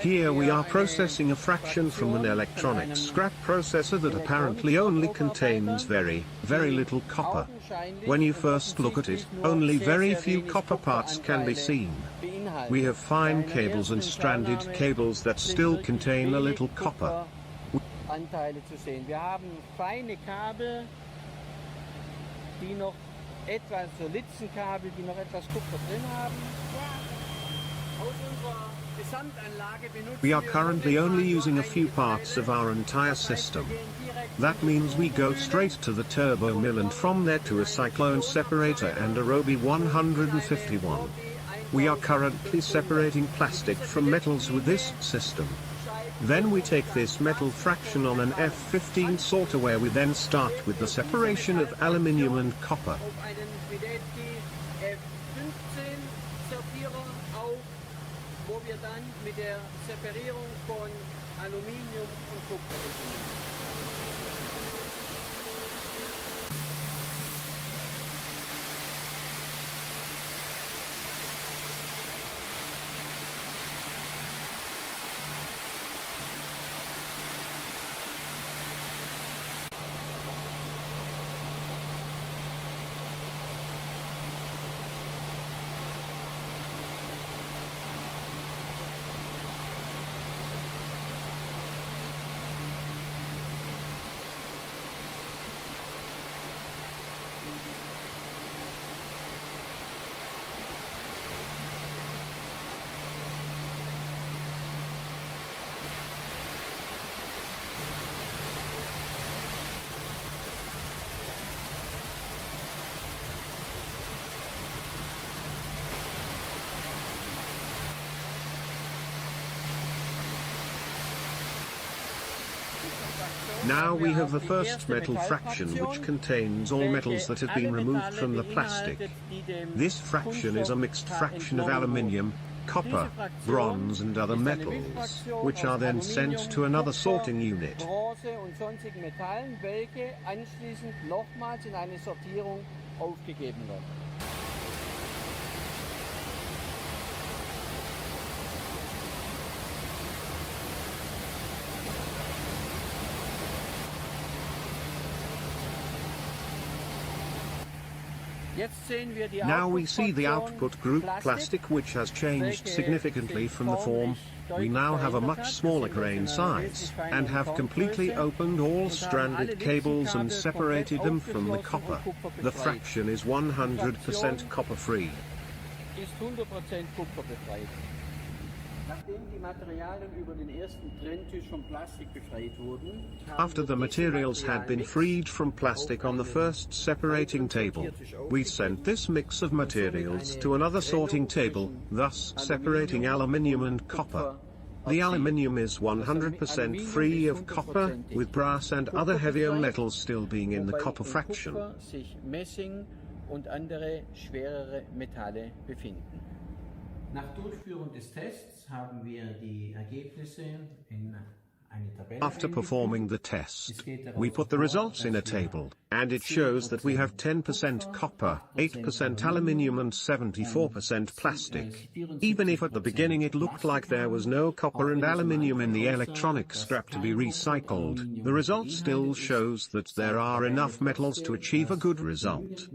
Here we are processing a fraction from an electronics scrap processor that apparently only contains very little copper. When you first look at it, only very few copper parts can be seen. We have fine cables and stranded cables that still contain a little copper. Anteile zu sehen. Wir haben feine Kabel, die noch etwas, so Litzenkabel, die noch etwas Kupfer drin haben. Aus unserer Gesamtanlage benutzen We are currently only using a few parts of our entire system. That means we go straight to the turbo mill and from there to a cyclone separator and a WEEE 151. We are currently separating plastic from metals with this system. Then we take this metal fraction on an F15 sorter where we then start with the separation of aluminium and copper. Wo wir dann mit der Separierung von Aluminium und Kupfer beginnen. Now we have the first metal fraction which contains all metals that have been removed from the plastic. This fraction is a mixed fraction of aluminium, copper, bronze and other metals, which are then sent to another sorting unit. Now we see the output group plastic which has changed significantly from the form. We now have a much smaller grain size, and have completely opened all stranded cables and separated them from the copper. The fraction is 100% copper free. After the materials had been freed from plastic on the first separating table, we sent this mix of materials to another sorting table, thus separating aluminium and copper. The aluminium is 100% free of copper, with brass and other heavier metals still being in the copper fraction. Nach Durchführung des Tests haben wir die Ergebnisse in eine Tabelle. After performing the test, we put the results in a table, and it shows that we have 10% copper, 8% aluminium and 74% plastic. Even if at the beginning it looked like there was no copper and aluminium in the electronic scrap to be recycled, the result still shows that there are enough metals to achieve a good result.